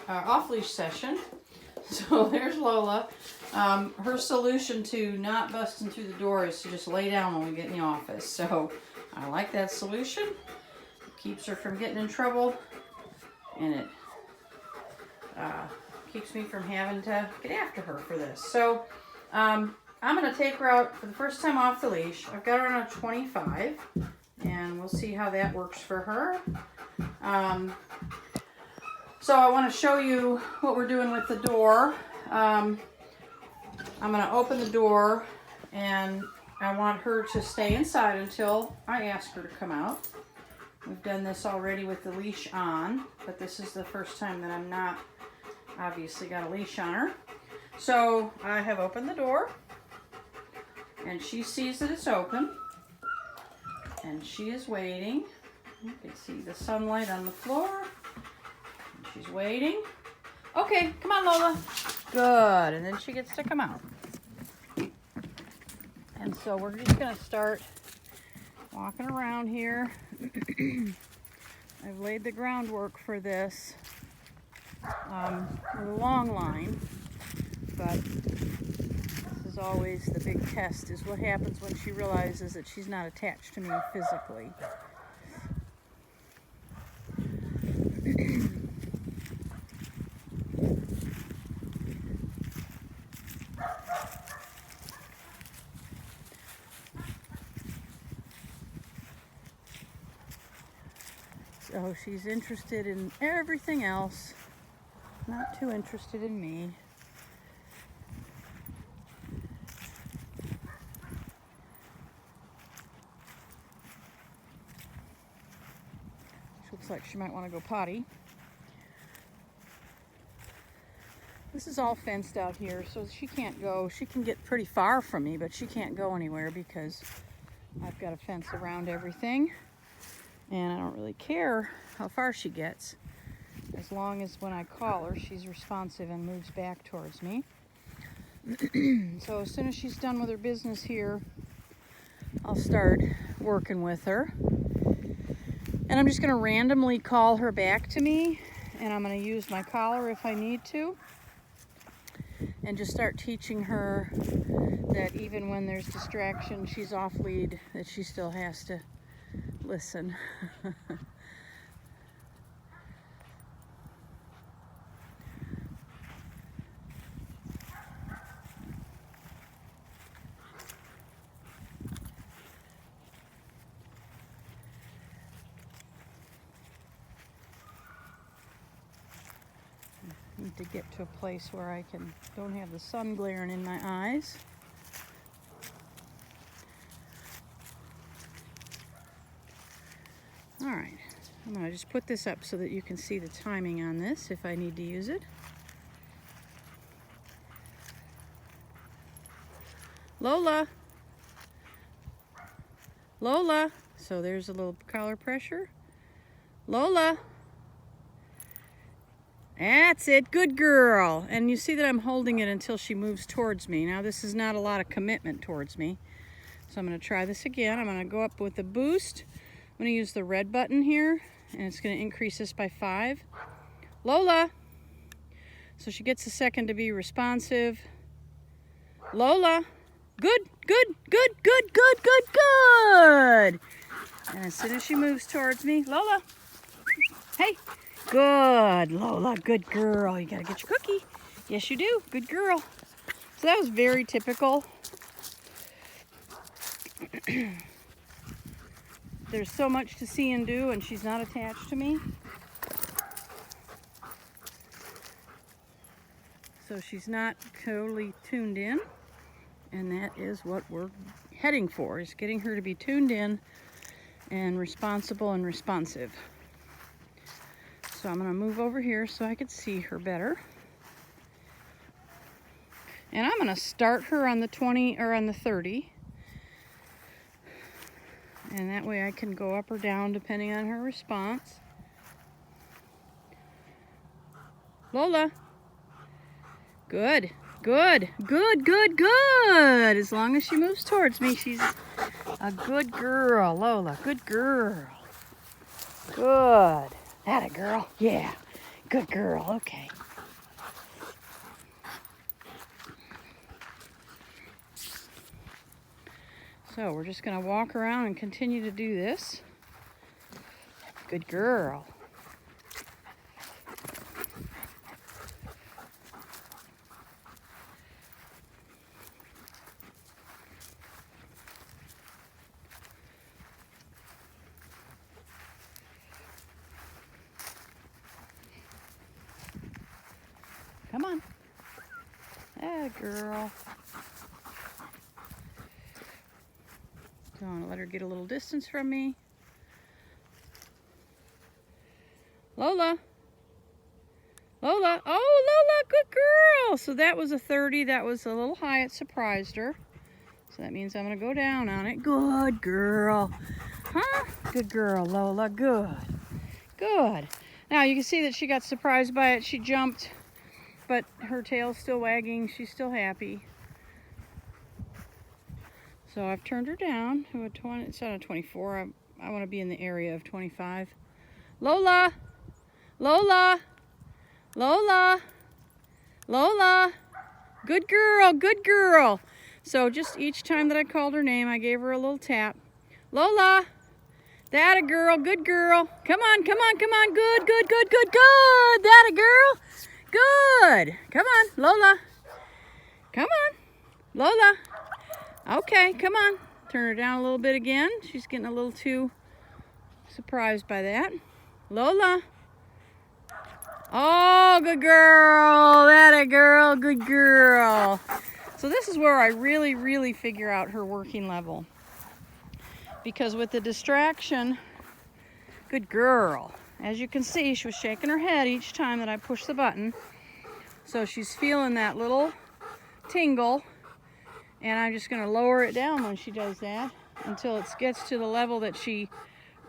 off-leash session. So there's Lola. Her solution to not busting through the door is to just lay down when we get in the office. So I like that solution. It keeps her from getting in trouble, and it keeps me from having to get after her for this. So I'm going to take her out for the first time off the leash. I've got her on a 25, and we'll see how that works for her. So I want to show you what we're doing with the door. I'm going to open the door, and I want her to stay inside until I ask her to come out. We've done this already with the leash on, but this is the first time that I'm not obviously got a leash on her. So I have opened the door, and she sees that it's open, and she is waiting. You can see the sunlight on the floor. She's waiting. Okay, come on, Lola. Good, and then she gets to come out. And so we're just gonna start walking around here. I've laid the groundwork for this with a long line, but this is always the big test, is what happens when she realizes that she's not attached to me physically. So she's interested in everything else, not too interested in me. She looks like she might want to go potty. This is all fenced out here, so she can't go. She can get pretty far from me, but she can't go anywhere because I've got a fence around everything. And I don't really care how far she gets, as long as when I call her, she's responsive and moves back towards me. So as soon as she's done with her business here, I'll start working with her. And I'm just going to randomly call her back to me, and I'm going to use my collar if I need to, and just start teaching her that even when there's distraction, she's off lead, that she still has to listen. I need to get to a place where I don't have the sun glaring in my eyes. All right, I'm going to just put this up so that you can see the timing on this if I need to use it. Lola! Lola! So there's a little collar pressure. Lola! That's it, good girl. And you see that I'm holding it until she moves towards me. Now this is not a lot of commitment towards me. So I'm going to try this again. I'm going to go up with the boost. I'm going to use the red button here, and it's going to increase this by 5. Lola! So she gets a second to be responsive. Lola! Good, good, good, good, good, good, good! And as soon as she moves towards me, Lola! Hey! Good, Lola, good girl. You got to get your cookie. Yes, you do. Good girl. So that was very typical. There's so much to see and do, and she's not attached to me. So she's not totally tuned in, and that is what we're heading for, is getting her to be tuned in and responsible and responsive. So I'm going to move over here so I could see her better. And I'm going to start her on the 20 or on the 30. And that way I can go up or down depending on her response. Lola. Good, good, good, good, good. As long as she moves towards me, she's a good girl. Lola, good girl. Good. Atta girl. Yeah. Good girl, okay. So we're just gonna walk around and continue to do this. Good girl. Come on. That girl. So I'm gonna let her get a little distance from me. Lola. Lola. Oh, Lola, good girl. So that was a 30. That was a little high. It surprised her. So that means I'm gonna go down on it. Good girl. Huh? Good girl, Lola. Good. Good. Now you can see that she got surprised by it. She jumped, but her tail's still wagging. She's still happy. So I've turned her down to a 20, instead of 24. I want to be in the area of 25. Lola! Lola! Lola! Lola! Good girl, good girl. So just each time that I called her name, I gave her a little tap. Lola! That a girl, good girl. Come on, come on, come on. Good, good, good, good, good. That a girl. Good. Come on, Lola. Come on, Lola. Okay, come on. Turn her down a little bit again. She's getting a little too surprised by that. Lola. Oh, good girl. That a girl. Good girl. So this is where I really figure out her working level. Because with the distraction, good girl. As you can see, she was shaking her head each time that I pushed the button. So she's feeling that little tingle. And I'm just going to lower it down when she does that until it gets to the level that she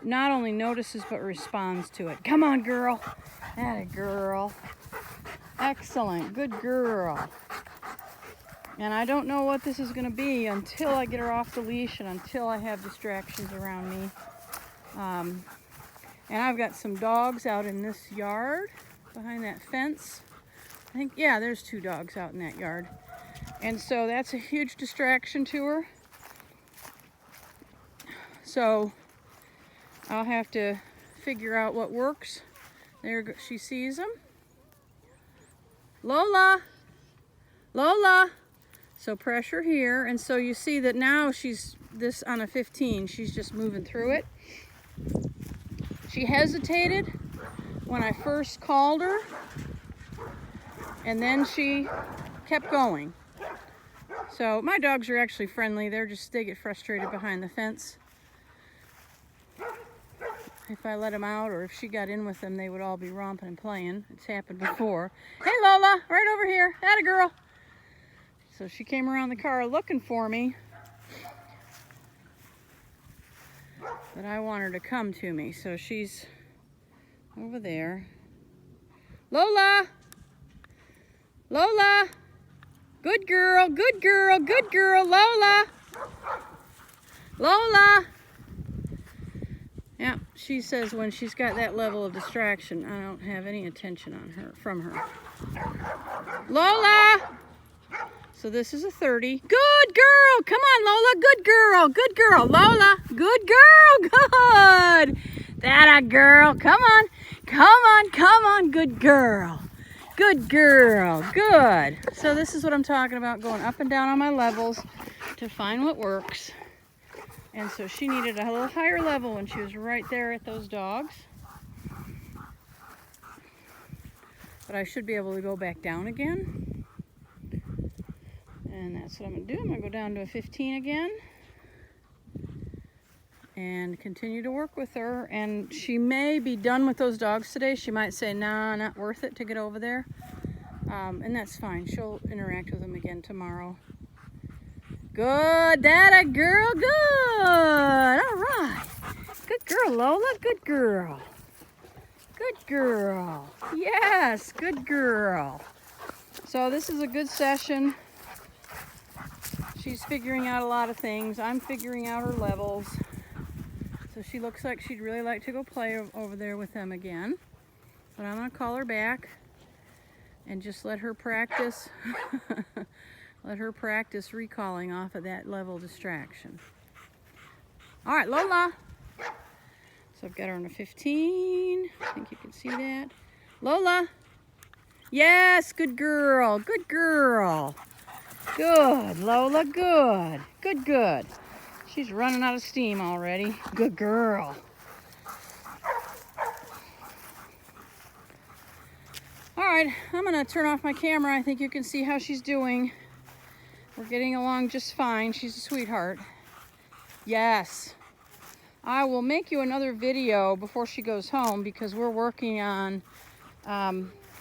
not only notices but responds to it. Come on, girl. Atta girl. Excellent. Good girl. And I don't know what this is going to be until I get her off the leash and until I have distractions around me. And I've got some dogs out in this yard behind that fence. I think, yeah, there's 2 dogs out in that yard. And so that's a huge distraction to her. So I'll have to figure out what works. There she sees them. Lola! Lola! So pressure here. And so you see that now she's this on a 15. She's just moving through it. She hesitated when I first called her. And then she kept going. So my dogs are actually friendly. They get frustrated behind the fence. If I let them out or if she got in with them, they would all be romping and playing. It's happened before. Hey Lola, right over here. Atta girl. So she came around the car looking for me. But I want her to come to me. So she's over there. Lola! Lola! Good girl, good girl, good girl, Lola! Lola! Yeah, she says when she's got that level of distraction, I don't have any attention on her, from her. Lola! So this is a 30. Good girl! Come on, Lola, good girl, good girl, Lola! Good girl, good! That a girl, come on, come on, come on, good girl. Good girl, good. So this is what I'm talking about, going up and down on my levels to find what works. And so she needed a little higher level when she was right there at those dogs. But I should be able to go back down again. And that's what I'm gonna do. I'm gonna go down to a 15 again. And continue to work with her. And she may be done with those dogs today. She might say, nah, not worth it to get over there. And that's fine. She'll interact with them again tomorrow. Good. That a girl. Good. All right. Good girl, Lola. Good girl. Good girl. Yes. Good girl. So this is a good session. She's figuring out a lot of things. I'm figuring out her levels. So she looks like she'd really like to go play over there with them again. But I'm going to call her back and just let her practice. Let her practice recalling off of that level distraction. All right, Lola. So I've got her on a 15. I think you can see that. Lola. Yes, good girl. Good girl. Good, Lola. Good. Good, good. She's running out of steam already. Good girl. All right, I'm going to turn off my camera. I think you can see how she's doing. We're getting along just fine. She's a sweetheart. Yes. I will make you another video before she goes home because we're working on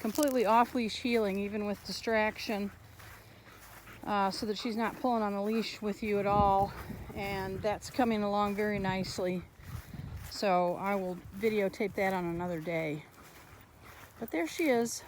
completely off-leash healing, even with distraction, so that she's not pulling on the leash with you at all. And that's coming along very nicely. So I will videotape that on another day. But there she is.